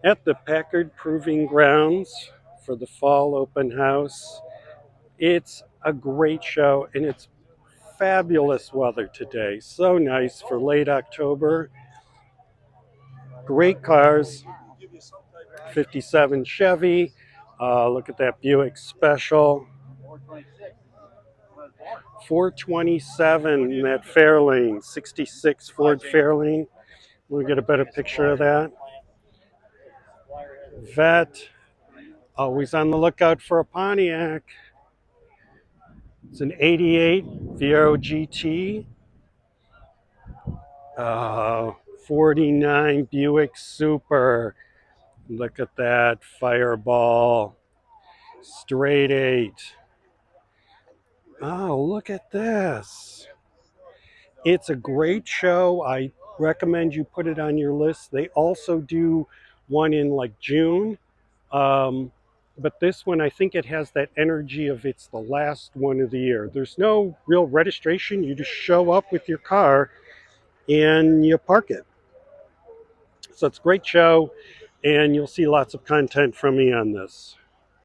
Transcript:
At the Packard Proving Grounds for the fall open house. It's a great show and it's fabulous weather today. So nice for late October. Great cars, 57 Chevy. Look at that Buick Special. 427, that Fairlane, 66 Ford Fairlane. We'll get a better picture of that. Vet, always on the lookout for a Pontiac. It's an 88 Vero GT. 49 Buick Super. Look at that Fireball. Straight 8. Oh, look at this. It's a great show. I recommend you put it on your list. They also do one in like June. Um, but this one, I think it has that energy of it's the last one of the year. There's no real registration. You just show up with your car and you park it. So it's a great show, and you'll see lots of content from me on this.